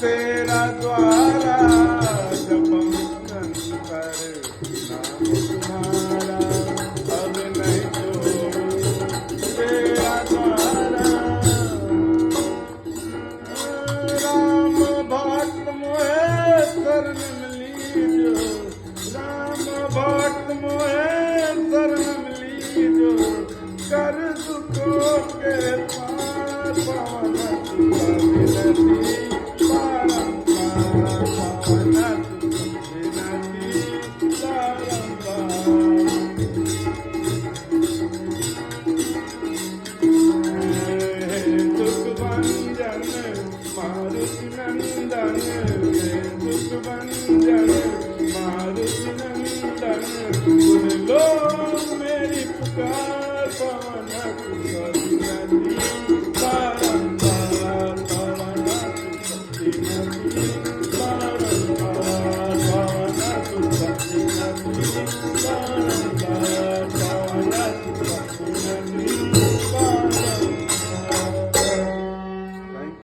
तेरा द्वारा जपम निरंतर नाम तुम्हारा अब नहीं छोड़ू तेरा द्वारा। राम भक्त मोहे शरण मिली जो, राम भक्त मोहे शरण मिली जो, कर सुखों के पार पावन विनती मारुति नंदन मारुति नंदन सुन लो मेरी पुकार।